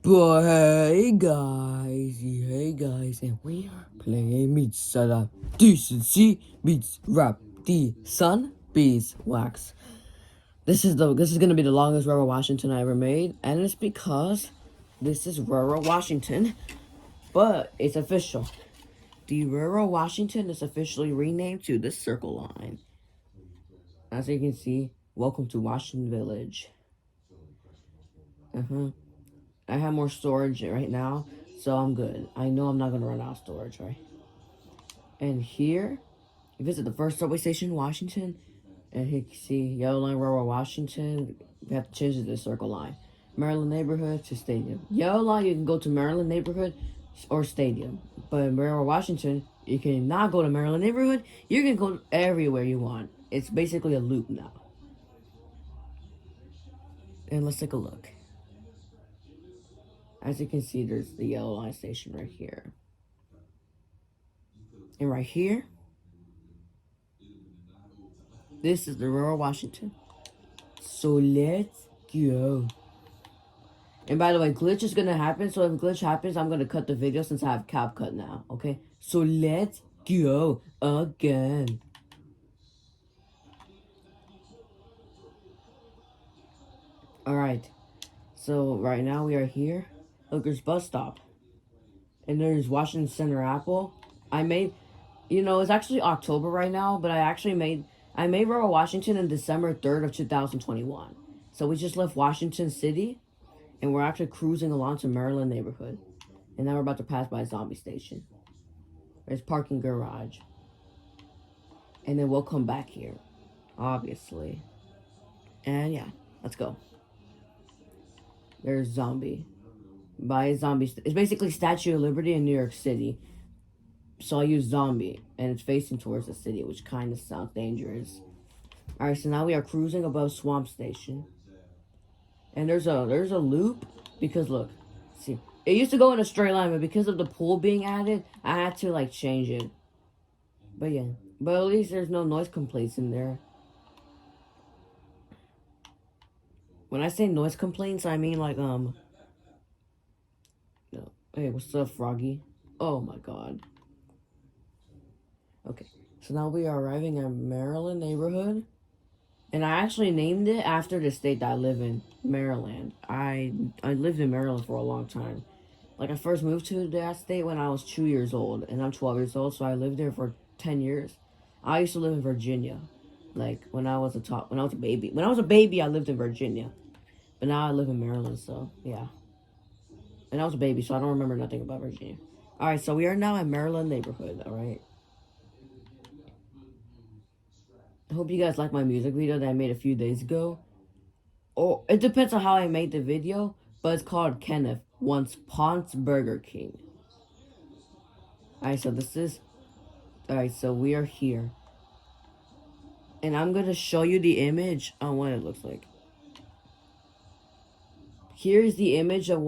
But hey guys, and we are playing Meets Decency Meets Rap. The Sun Beeswax. This is gonna be the longest Roro Washington I ever made, and it's because this is Roro Washington, but it's official. The Roro Washington is officially renamed to the Circle Line. As you can see, welcome to Washington Village. I have more storage right now, so I'm good. I know I'm not gonna run out of storage, right? And here, you visit the first subway station in Washington, and you can see Yellow Line Railroad Washington. We have to change it to the Circle Line. Maryland Neighborhood to Stadium. Yellow Line, you can go to Maryland Neighborhood or Stadium. But in Railroad Washington, you can not go to Maryland Neighborhood. You can go everywhere you want. It's basically a loop now. And let's take a look. As you can see, there's the Yellow Line station right here. And right here, this is the Railroad Washington. So let's go. And by the way, glitch is gonna happen. So if glitch happens, I'm gonna cut the video since I have CapCut now. Okay. So let's go again. All right. So right now we are here. Look, there's bus stop, and there's Washington Center Apple. I made, it's actually October right now, but I made Rural Washington on December 3rd of 2021. So we just left Washington City, and we're actually cruising along to Maryland neighborhood. And now we're about to pass by a zombie station. There's parking garage. And then we'll come back here, obviously. And yeah, let's go. There's zombie. It's basically Statue of Liberty in New York City. So I use zombie, and it's facing towards the city, which kind of sounds dangerous. Alright, so now we are cruising above Swamp Station. And there's a loop, because look, see, it used to go in a straight line, but because of the pool being added, I had to like change it. But yeah, but at least there's no noise complaints in there. When I say noise complaints, I mean like no. Hey, what's up, Froggy? Oh my god. Okay, so now we are arriving at Maryland neighborhood. And I actually named it after the state that I live in, Maryland. I lived in Maryland for a long time. Like, I first moved to that state when I was 2 years old, and I'm 12 years old, so I lived there for 10 years. I used to live in Virginia, like, when I was a baby. When I was a baby, I lived in Virginia. But now I live in Maryland, so, yeah. And I was a baby, so I don't remember nothing about Virginia. Alright, so we are now at Maryland neighborhood, alright? I hope you guys like my music video that I made a few days ago. Or it depends on how I made the video, but it's called Kenneth Wants Ponce Burger King. Alright, so we are here. And I'm gonna show you the image on what it looks like. Here's the image of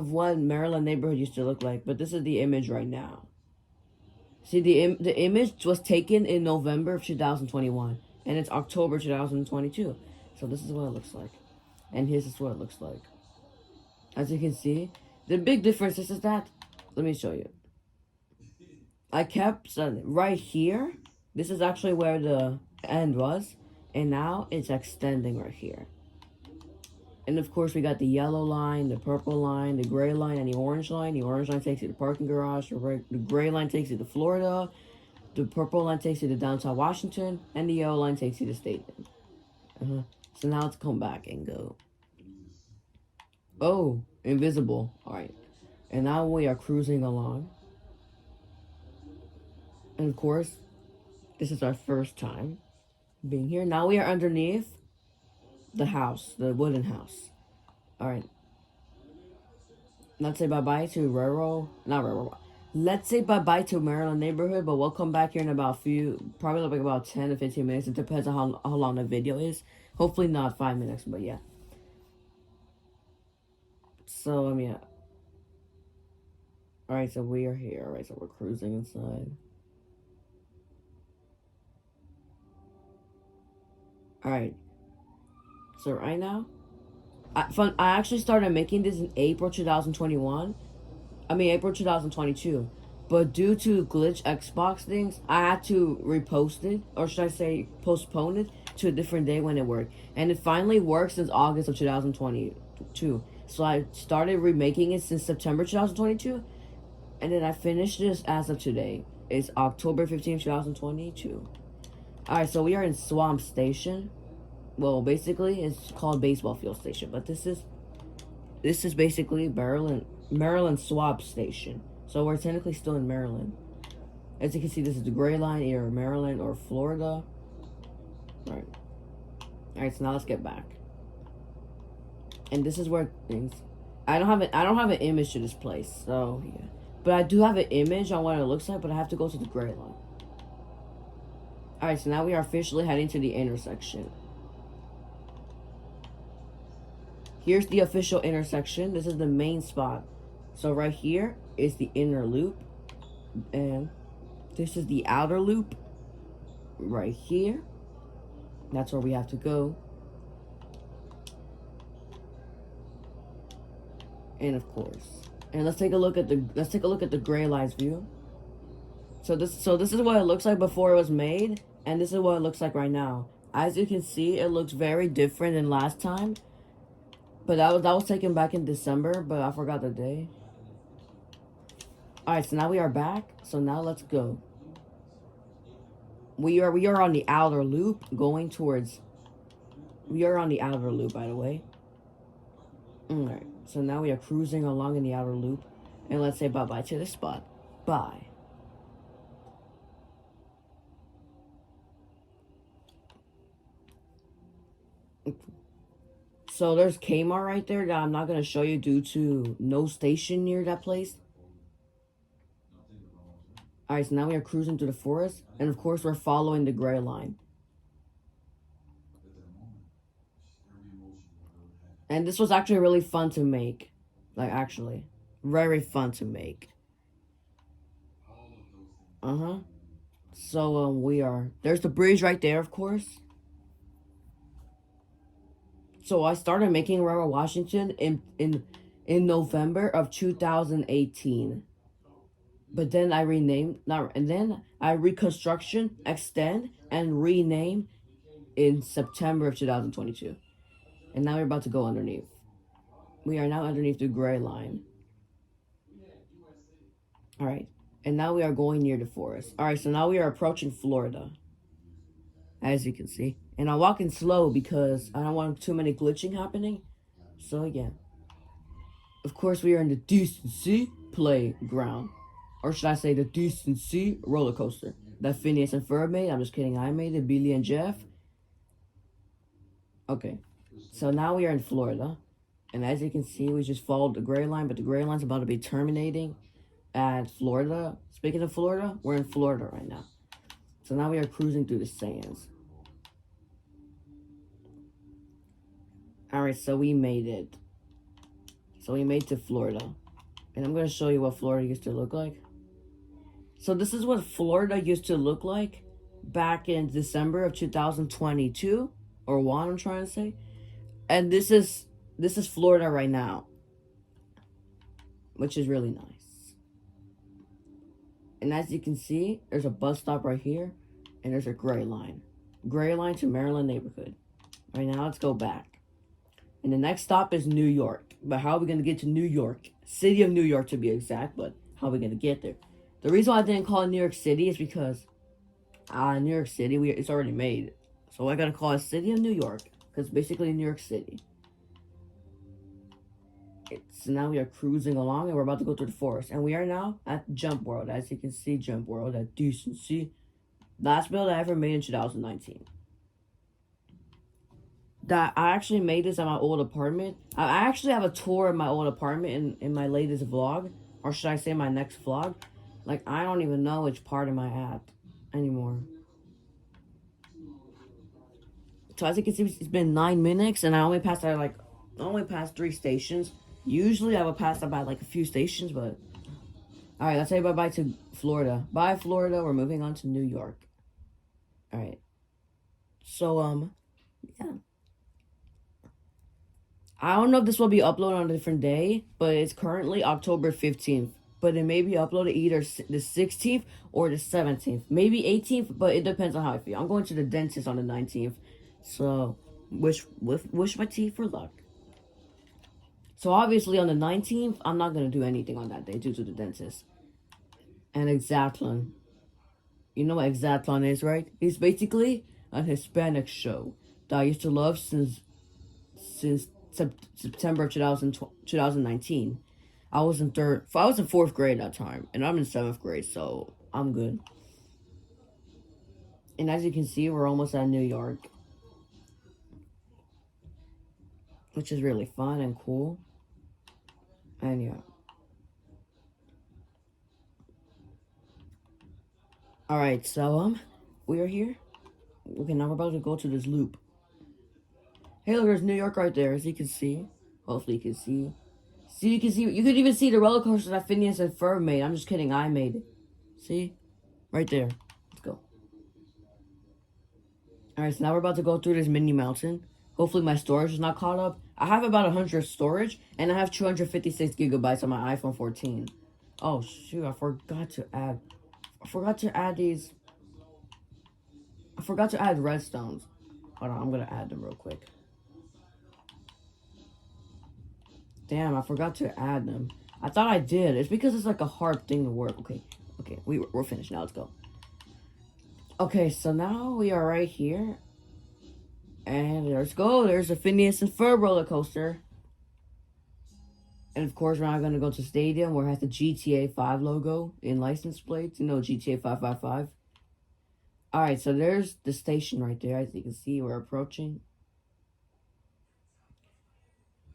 what Maryland neighborhood used to look like, but this is the image right now. See, the image was taken in November of 2021, and it's October 2022. So this is what it looks like. And here's what it looks like. As you can see, the big difference is that, let me show you. I kept right here. This is actually where the end was, and now it's extending right here. And of course, we got the yellow line, the purple line, the gray line, and the orange line. The orange line takes you to the parking garage. The gray line takes you to Florida. The purple line takes you to downtown Washington. And the yellow line takes you to Stadium. So now let's come back and go. Oh, invisible. Alright. And now we are cruising along. And of course, this is our first time being here. Now we are underneath the house, the wooden house. Alright. Let's say bye-bye to Let's say bye-bye to Maryland neighborhood, but we'll come back here in probably like about 10 to 15 minutes. It depends on how long the video is. Hopefully not 5 minutes, but yeah. So, yeah. Alright, so we are here. Alright, so we're cruising inside. Alright. So right now, I actually started making this in April 2021. April 2022. But due to glitch Xbox things, I had to repost it, or should I say postpone it to a different day when it worked. And it finally worked since August of 2022. So I started remaking it since September 2022, and then I finished this as of today. It's October 15th, 2022. Alright, so we are in Swamp Station. Well, basically, it's called Baseball Field Station, but this is basically Maryland Swamp Station. So we're technically still in Maryland. As you can see, this is the gray line, either Maryland or Florida. Alright. Alright, so now let's get back. And this is where things I don't have an image to this place, so yeah. But I do have an image on what it looks like, but I have to go to the gray line. Alright, so now we are officially heading to the intersection. Here's the official intersection. This is the main spot. So right here is the inner loop, and this is the outer loop right here. That's where we have to go. And of course, and let's take a look at the gray lights view. So this is what it looks like before it was made, and this is what it looks like right now. As you can see, it looks very different than last time. But that was taken back in December, but I forgot the day. Alright, so now we are back. So now let's go. We are on the outer loop going towards. We are on the outer loop, by the way. Alright, so now we are cruising along in the outer loop, and let's say bye-bye to this spot. Bye. So there's Kmart right there that I'm not going to show you due to no station near that place. Alright, so now we are cruising through the forest, and of course we're following the gray line. And this was actually really fun to make. Like, actually. Very fun to make. So, we are... There's the bridge right there, of course. So I started making Aurora, Washington in November of 2018. But then I reconstruction, extend, and rename in September of 2022. And now we're about to go underneath. We are now underneath the gray line. Alright. And now we are going near the forest. Alright, so now we are approaching Florida. As you can see. And I'm walking slow because I don't want too many glitching happening. So yeah. Of course, we are in the Decency Playground. Or should I say the Decency Roller Coaster. That Phineas and Ferb made. I'm just kidding. I made it. Billy and Jeff. Okay. So now we are in Florida. And as you can see, we just followed the gray line. But the gray line's about to be terminating at Florida. Speaking of Florida, we're in Florida right now. So now we are cruising through the sands. Alright, so we made it. So we made to Florida. And I'm going to show you what Florida used to look like. So this is what Florida used to look like back in December of 2022. Or 1, I'm trying to say. And this is Florida right now. Which is really nice. And as you can see, there's a bus stop right here. And there's a gray line. Gray line to Maryland neighborhood. Right now, let's go back. And the next stop is New York. But how are we going to get to New York? City of New York to be exact, but how are we going to get there? The reason why I didn't call it New York City is because New York City, it's already made. So I got to call it City of New York, because basically New York City. So now we are cruising along, and we're about to go through the forest. And we are now at Jump World. As you can see, Jump World at Decency. Last build I ever made in 2019. That I actually made this at my old apartment. I actually have a tour of my old apartment in my latest vlog. Or should I say my next vlog? Like, I don't even know which part am I at anymore. So as you can see, it's been 9 minutes. And I only passed 3 stations. Usually I would pass by like a few stations, but... Alright, let's say bye-bye to Florida. Bye, Florida. We're moving on to New York. Alright. So, yeah. I don't know if this will be uploaded on a different day, but it's currently October 15th. But it may be uploaded either the 16th or the 17th. Maybe 18th, but it depends on how I feel. I'm going to the dentist on the 19th. So, wish my teeth for luck. So, obviously, on the 19th, I'm not going to do anything on that day due to the dentist. And Exatlon. You know what Exatlon is, right? It's basically a Hispanic show that I used to love since September 2019. I was in 4th grade at that time, and I'm in 7th grade, so I'm good. And as you can see, we're almost at New York, which is really fun and cool. And yeah. Alright, so we are here. Okay, now we're about to go to this loop. Hey, look, there's New York right there, as you can see. Hopefully you can see. See, you can see. You could even see the roller coaster that Phineas and Ferb made. I'm just kidding. I made it. See? Right there. Let's go. Alright, so now we're about to go through this mini mountain. Hopefully my storage is not caught up. I have about 100 storage, and I have 256 gigabytes on my iPhone 14. Oh, shoot. I forgot to add these. I forgot to add redstones. Hold on. I'm going to add them real quick. Damn, I forgot to add them. I thought I did. It's because it's like a hard thing to work. Okay, we're finished now. Let's go. Okay, so now we are right here. And let's go. There's a Phineas and Ferb roller coaster. And of course, we're not going to go to Stadium where it has the GTA 5 logo in license plates. You know, GTA 555. Alright, so there's the station right there. As you can see, we're approaching.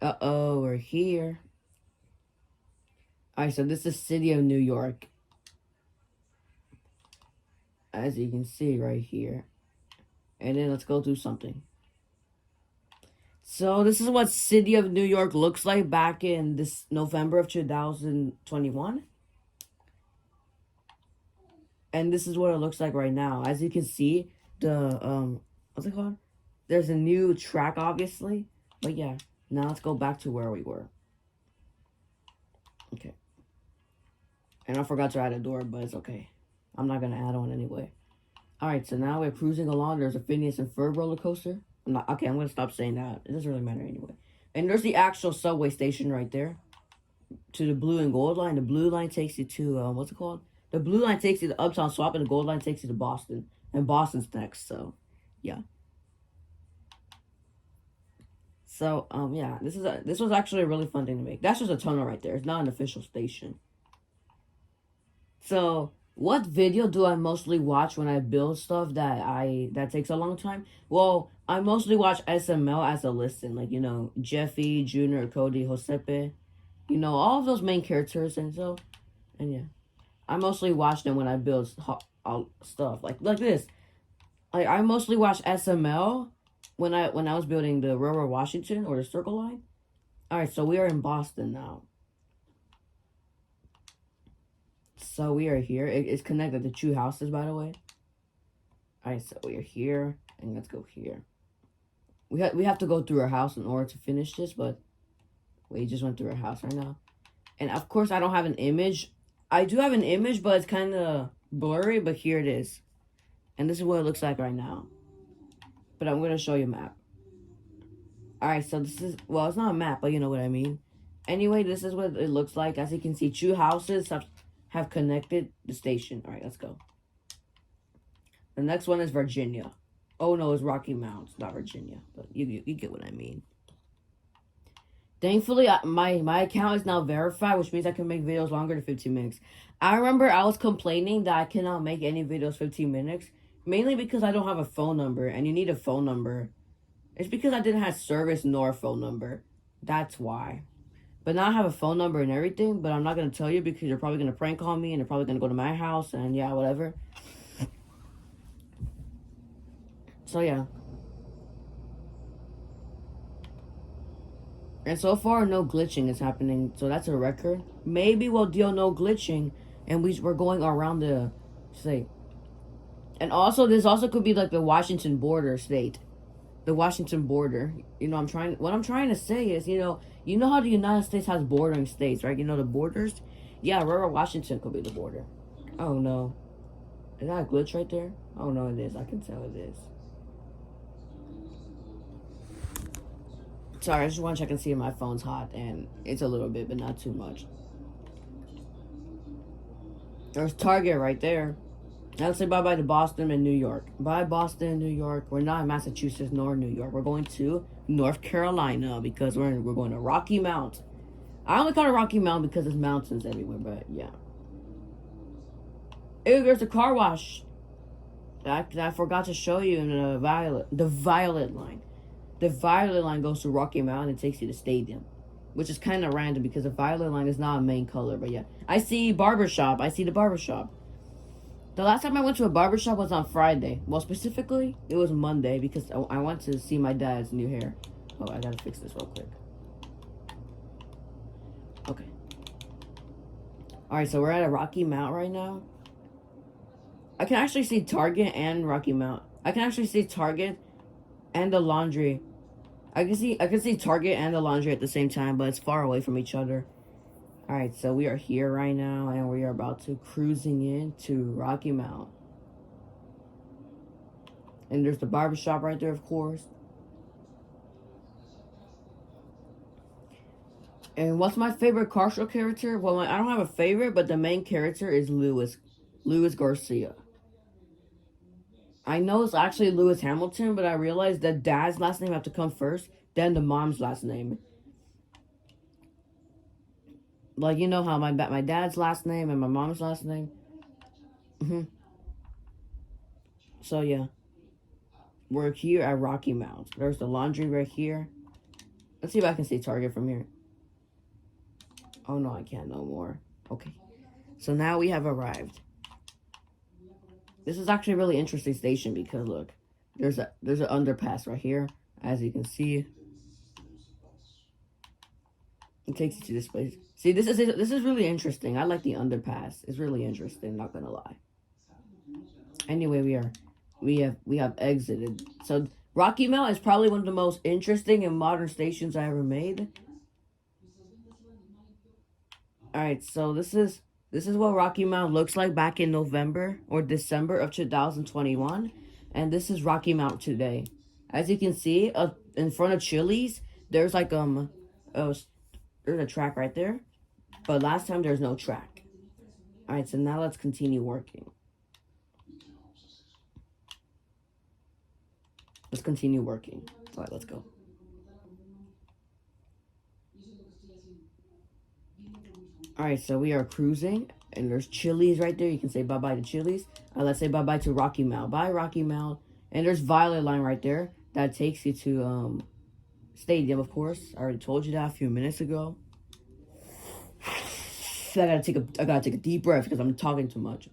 Uh-oh, we're here. Alright, so this is City of New York. As you can see right here. And then let's go do something. So this is what City of New York looks like back in this November of 2021. And this is what it looks like right now. As you can see, the, what's it called? There's a new track, obviously. But yeah. Now let's go back to where we were. Okay. And I forgot to add a door, but it's okay. I'm not going to add one anyway. Alright, so now we're cruising along. There's a Phineas and Ferb roller coaster. I'm going to stop saying that. It doesn't really matter anyway. And there's the actual subway station right there. To the blue and gold line. The blue line takes you to, what's it called? The blue line takes you to Uptown Swap, and the gold line takes you to Boston. And Boston's next, so, yeah. So, yeah, this was actually a really fun thing to make. That's just a tunnel right there. It's not an official station. So, what video do I mostly watch when I build stuff that takes a long time? Well, I mostly watch SML as a listen. Like, you know, Jeffy, Junior, Cody, Josepe. You know, all of those main characters. And yeah. I mostly watch them when I build stuff. Like this. I mostly watch SML when I was building the Railroad Washington or the Circle Line. Alright, so we are in Boston now. So we are here. It's connected to two houses, by the way. Alright, so we are here. And let's go here. We have to go through our house in order to finish this, but we just went through our house right now. And of course, I don't have an image. I do have an image, but it's kind of blurry, but here it is. And this is what it looks like right now. But I'm going to show you a map. Alright, so this is, well, it's not a map, but you know what I mean. Anyway, this is what it looks like. As you can see, two houses have connected the station. Alright, let's go. The next one is Virginia. Oh, no, it's Rocky Mount, not Virginia. But you get what I mean. Thankfully, my account is now verified, which means I can make videos longer than 15 minutes. I remember I was complaining that I cannot make any videos 15 minutes. Mainly because I don't have a phone number, and you need a phone number. It's because I didn't have service nor a phone number. That's why. But now I have a phone number and everything, but I'm not going to tell you because you're probably going to prank call me, and you're probably going to go to my house, and yeah, whatever. So, yeah. And so far, no glitching is happening, so that's a record. Maybe we'll deal no glitching, and we're going around the state. And also, this also could be like the Washington border state. the Washington border. What I'm trying to say is, you know how the United States has bordering states, right? You know the borders. Yeah, Aurora, Washington could be the border. Oh no, is that a glitch right there? Oh no, it is. I can tell it is. Sorry, I just want to check and see if my phone's hot, and it's a little bit, but not too much. There's Target right there. Now let's say bye-bye to Boston and New York. Bye, Boston, New York. We're not in Massachusetts nor New York. We're going to North Carolina because we're going to Rocky Mount. I only call it Rocky Mount because there's mountains everywhere, but yeah. Ew, there's a car wash. I forgot to show you in the Violet line. The Violet line goes to Rocky Mount and it takes you to Stadium, which is kind of random because the Violet line is not a main color, but yeah. I see barbershop. I see the barbershop. The last time I went to a barbershop was on Friday. Well, specifically, it was Monday because I went to see my dad's new hair. Oh, I gotta fix this real quick. Okay. Alright, so we're at a Rocky Mount right now. I can actually see Target and Rocky Mount. I can actually see Target and the laundry. I can see Target and the laundry at the same time, but it's far away from each other. Alright, so we are here right now, and we are about to cruising into Rocky Mount. And there's the barbershop right there, of course. And what's my favorite car show character? Well, I don't have a favorite, but the main character is Louis Garcia. I know it's actually Lewis Hamilton, but I realized that dad's last name have to come first, then the mom's last name. Like, you know how my dad's last name and my mom's last name? So, yeah. We're here at Rocky Mount. There's the laundry right here. Let's see if I can see Target from here. Oh, no, I can't no more. Okay. So now we have arrived. This is actually a really interesting station because, look, there's an underpass right here. As you can see. It takes you to this place. See, this is really interesting. I like the underpass. It's really interesting, not gonna lie. Anyway, we have exited. So Rocky Mount is probably one of the most interesting and modern stations I ever made. Alright, so this is what Rocky Mount looks like back in November or December of 2021. And this is Rocky Mount today. As you can see, in front of Chili's, there's like there's a track right there. But last time there's no track. Alright, so now let's continue working. Let's continue working. Alright, let's go. Alright, so we are cruising. And there's Chili's right there. You can say bye-bye to Chili's. Let's say bye-bye to Rocky Mount. Bye, Rocky Mount. And there's Violet line right there. That takes you to Stadium, of course. I already told you that a few minutes ago. I gotta take a deep breath because I'm talking too much.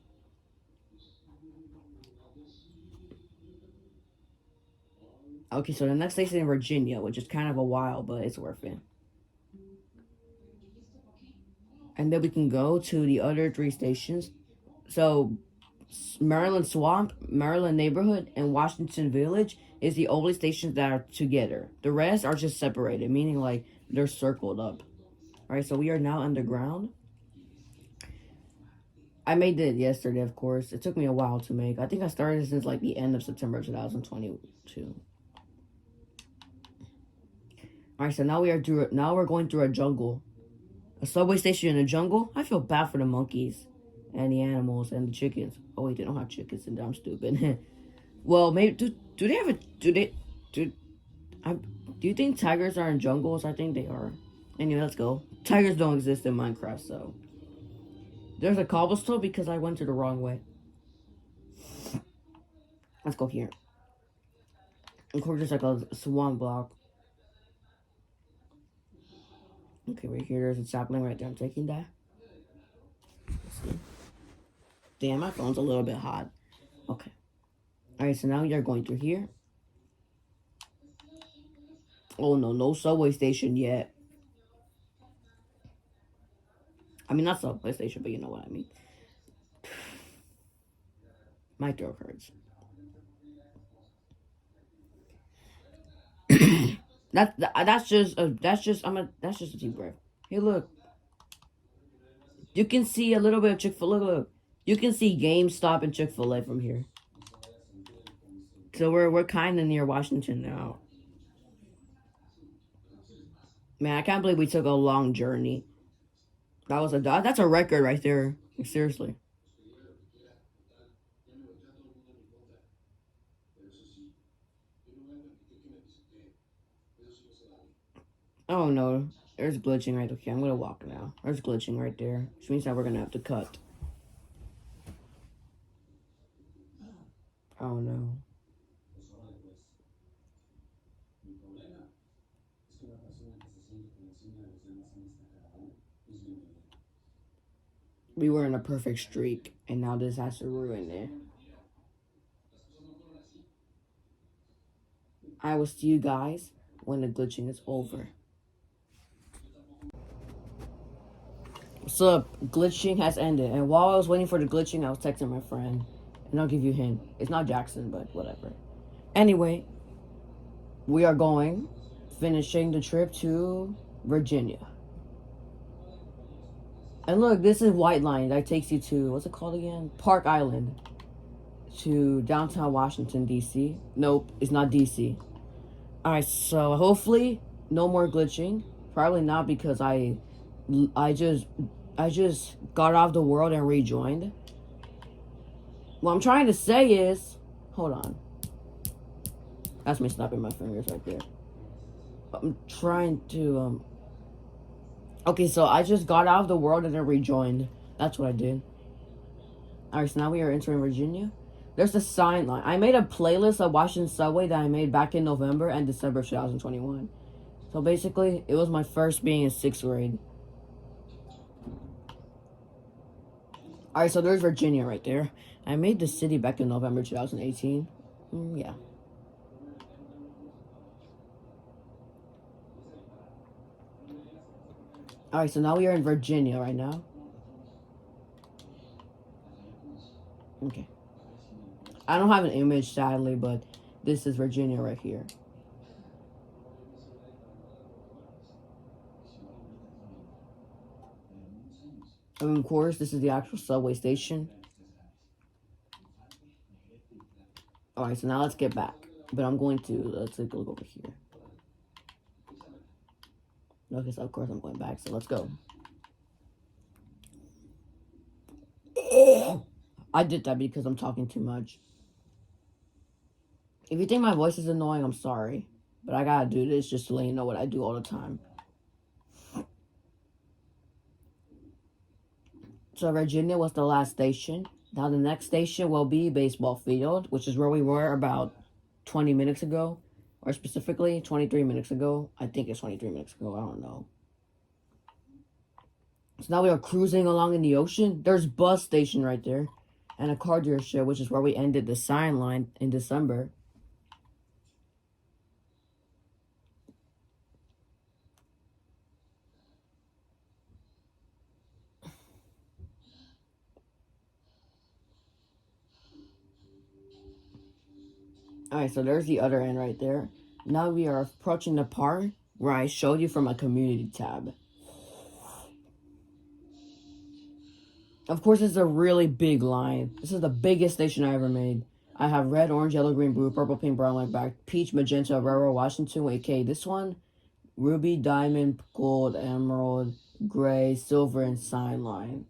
Okay, so the next station is Virginia, which is kind of a while, but it's worth it. And then we can go to the other 3 stations. So Maryland Swamp, Maryland Neighborhood, and Washington Village is the only stations that are together. The rest are just separated, meaning like they're circled up. Alright, so we are now underground. I made it yesterday, of course. It took me a while to make. I think I started since like the end of September 2022. Alright, so now we're going through a jungle. A subway station in a jungle? I feel bad for the monkeys and the animals and the chickens. Oh wait, they don't have chickens in there. I'm stupid. Well, maybe do they have a do you think tigers are in jungles? I think they are. Anyway, let's go. Tigers don't exist in Minecraft, so there's a cobblestone because I went to the wrong way. Let's go here. Of course, there's like a swamp block. Okay, right here, there's a sapling right there. I'm taking that. Let's see. Damn, my phone's a little bit hot. Okay. Alright, so now you're going through here. Oh no, no subway station yet. I mean, not subway station, but you know what I mean. My throat hurts. That's just a deep breath. Hey, look, you can see a little bit of Chick-fil-A. Look, you can see GameStop and Chick-fil-A from here. So we're kind of near Washington now. Man, I can't believe we took a long journey. That's a record right there. Seriously. Oh no, there's glitching right. Okay, I'm gonna walk now. There's glitching right there, which means that we're gonna have to cut. Oh no. We were in a perfect streak, and now this has to ruin it. I will see you guys when the glitching is over. So glitching has ended, and while I was waiting for the glitching, I was texting my friend, and I'll give you a hint. It's not Jackson, but whatever. Anyway, we are finishing the trip to Virginia. And look, this is White Line that takes you to, what's it called again? Park Island. To downtown Washington, D.C. Nope, it's not D.C. Alright, so hopefully no more glitching. Probably not, because I just got off the world and rejoined. What I'm trying to say is, hold on. That's me snapping my fingers right there. I'm trying to okay, so I just got out of the world and then rejoined. That's what I did. Alright, so now we are entering Virginia. There's a sign line. I made a playlist of Washington Subway that I made back in November and December of 2021. So basically, it was my first being in 6th grade. Alright, so there's Virginia right there. I made the city back in November 2018. Yeah. Alright, so now we are in Virginia right now. Okay. I don't have an image, sadly, but this is Virginia right here. And of course, this is the actual subway station. Alright, so now let's get back. But let's take a look over here. Okay, so of course I'm going back, so let's go. I did that because I'm talking too much. If you think my voice is annoying, I'm sorry. But I gotta do this just to let you know what I do all the time. So Virginia was the last station. Now the next station will be Baseball Field, which is where we were about 20 minutes ago. Or specifically, 23 minutes ago. I think it's 23 minutes ago. I don't know. So now we are cruising along in the ocean. There's bus station right there. And a car dealership, which is where we ended the sign line in December. Alright, so there's the other end right there. Now we are approaching the part where I showed you from my community tab. Of course, it's a really big line. This is the biggest station I ever made. I have red, orange, yellow, green, blue, purple, pink, brown, white, black, peach, magenta, railroad, Washington, okay, this one, ruby, diamond, gold, emerald, gray, silver, and sign line.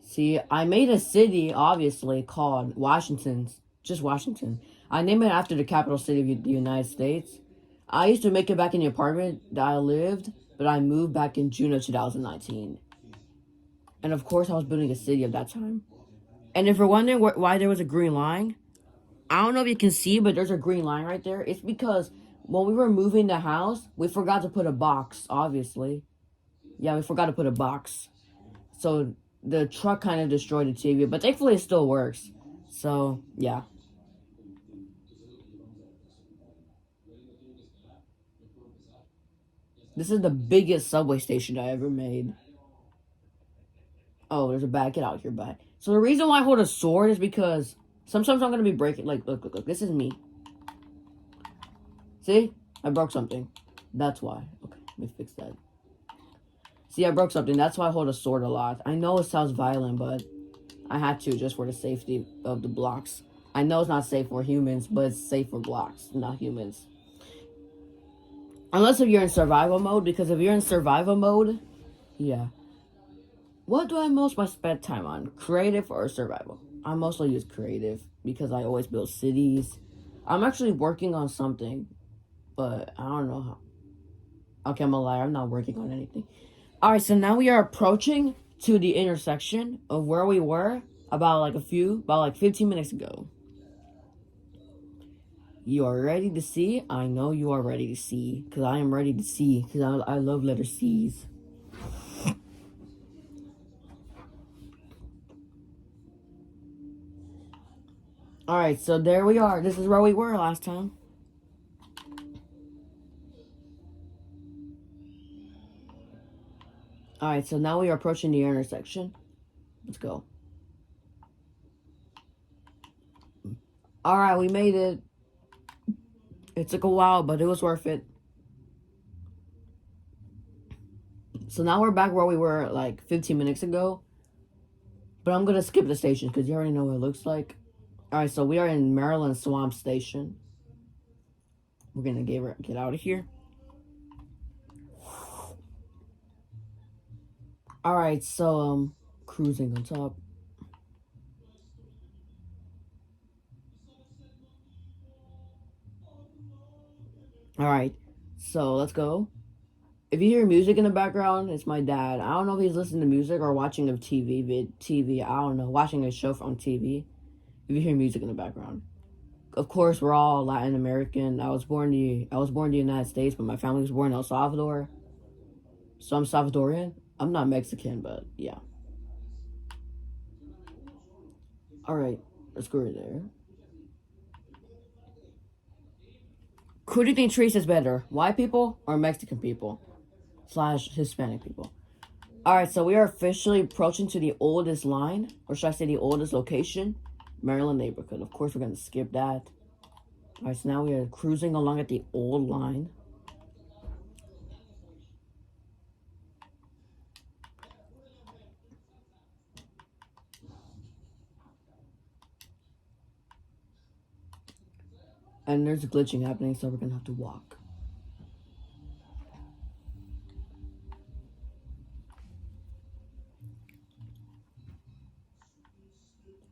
See, I made a city, obviously, called Washington's. Just Washington. I named it after the capital city of the United States. I used to make it back in the apartment that I lived, but I moved back in June of 2019. And of course, I was building a city at that time. And if you're wondering why there was a green line, I don't know if you can see, but there's a green line right there. It's because when we were moving the house, we forgot to put a box, obviously. Yeah, we forgot to put a box. So the truck kind of destroyed the TV, but thankfully it still works. So, yeah. This is the biggest subway station I ever made. Oh, there's a bag. Get out here, bag. So the reason why I hold a sword is because sometimes I'm going to be breaking. Like, look. This is me. See? I broke something. That's why. Okay, let me fix that. See, I broke something. That's why I hold a sword a lot. I know it sounds violent, but I had to just for the safety of the blocks. I know it's not safe for humans, but it's safe for blocks, not humans. Unless if you're in survival mode, because if you're in survival mode, yeah. What do I most my spend time on? Creative or survival? I mostly use creative because I always build cities. I'm actually working on something, but I don't know how. Okay, I'm a liar. I'm not working on anything. Alright, so now we are approaching to the intersection of where we were about like 15 minutes ago. You are ready to see? I know you are ready to see, because I am ready to see, because I love letter C's. Alright, so there we are. This is where we were last time. Alright, so now we are approaching the intersection. Let's go. Alright, we made it. It took a while, but it was worth it. So now we're back where we were like 15 minutes ago. But I'm going to skip the station because you already know what it looks like. Alright, so we are in Maryland Swamp Station. We're going to get out of here. Alright, so cruising on top. Alright, so let's go. If you hear music in the background, it's my dad. I don't know if he's listening to music or watching a TV. I don't know, watching a show on TV. If you hear music in the background. Of course, we're all Latin American. I was born in the United States, but my family was born in El Salvador. So I'm Salvadorian. I'm not Mexican, but yeah. Alright, let's go right there. Who do you think treats us better? White people or Mexican people? / Hispanic people. Alright, so we are officially approaching to the oldest line. Or should I say the oldest location? Maryland neighborhood. Of course, we're going to skip that. Alright, so now we are cruising along at the old line. And there's glitching happening, so we're going to have to walk.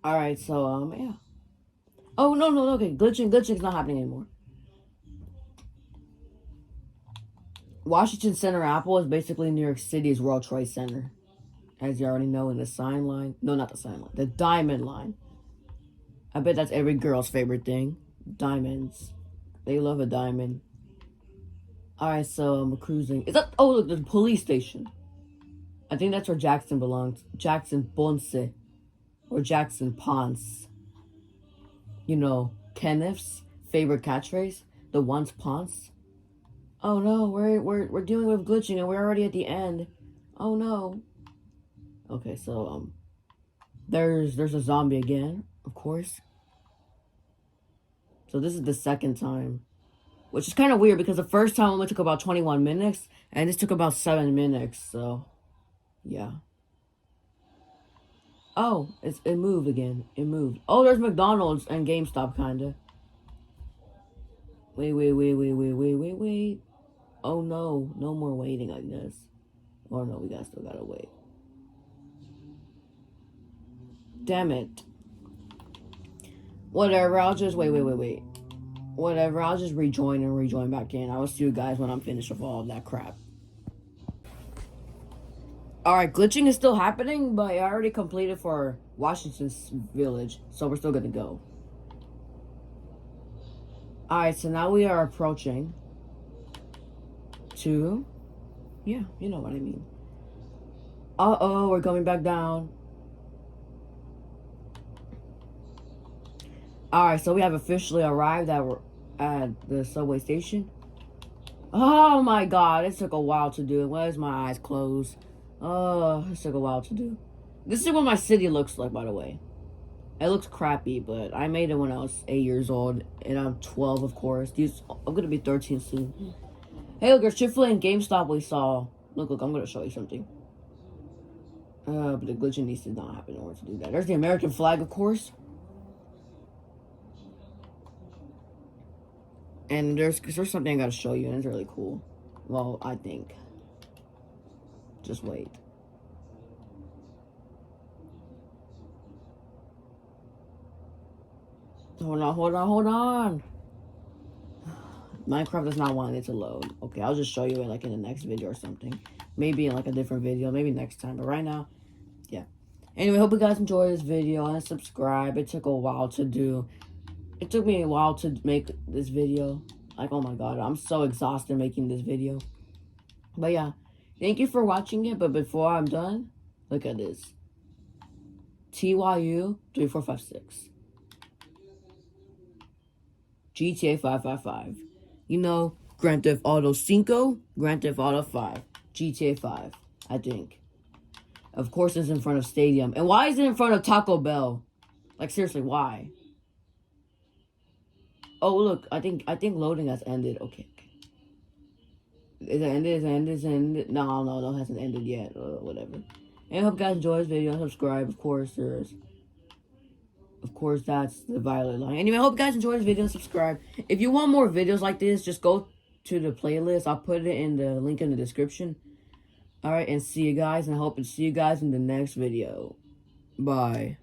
Alright, so, yeah. Oh, no, okay. Glitching's not happening anymore. Washington Center Apple is basically New York City's World Trade Center. As you already know in the sign line. No, not the sign line. The diamond line. I bet that's every girl's favorite thing. Diamonds. They love a diamond. Alright, so we're cruising. Is that... Oh, look, there's a police station. I think that's where Jackson belongs. Jackson Ponce. Or Jackson Ponce. You know, Kenneth's favorite catchphrase. The once Ponce. Oh no, we're dealing with glitching and we're already at the end. Oh no. Okay, so there's a zombie again, of course. So this is the second time. Which is kind of weird because the first time only took about 21 minutes and this took about 7 minutes, so yeah. Oh, it moved again. It moved. Oh, there's McDonald's and GameStop kinda. Wait. Oh no, no more waiting, I guess. Oh no, we still gotta wait. Damn it. Whatever, I'll just wait. Whatever, I'll just rejoin back in. I will see you guys when I'm finished with all of that crap. Alright, glitching is still happening, but I already completed for Washington's village, so we're still gonna go. Alright, so now we are approaching to... Yeah, you know what I mean. Uh-oh, we're going back down. Alright, so we have officially arrived at the subway station. Oh my god, it took a while to do it. Why is my eyes closed? Oh, it took a while to do. This is what my city looks like, by the way. It looks crappy, but I made it when I was 8 years old, and I'm 12, of course. I'm gonna be 13 soon. Hey, look, there's Chick-fil-A and GameStop we saw. Look, I'm gonna show you something. But the glitching needs to not happen in order to do that. There's the American flag, of course. And there's something I gotta show you, and it's really cool. Well, I think. Just wait. Hold on. Minecraft does not want it to load. Okay, I'll just show you it like in the next video or something. Maybe in like a different video, maybe next time. But right now, yeah. Anyway, hope you guys enjoyed this video and subscribe. It took a while to do. It took me a while to make this video. Like, oh my god, I'm so exhausted making this video. But yeah, thank you for watching it. But before I'm done, look at this. TYU 3456. GTA 555. You know, Grand Theft Auto 5, Grand Theft Auto 5, GTA 5, I think. Of course it's in front of Stadium. And why is it in front of Taco Bell? Like, seriously, why? Oh, look, I think loading has ended. Okay. Is it ended? Is it ended? No, it hasn't ended yet. Whatever. And I hope you guys enjoy this video. Subscribe, of course. Of course, that's the violet line. Anyway, I hope you guys enjoyed this video. Subscribe. If you want more videos like this, just go to the playlist. I'll put it in the link in the description. Alright, and see you guys. And I hope to see you guys in the next video. Bye.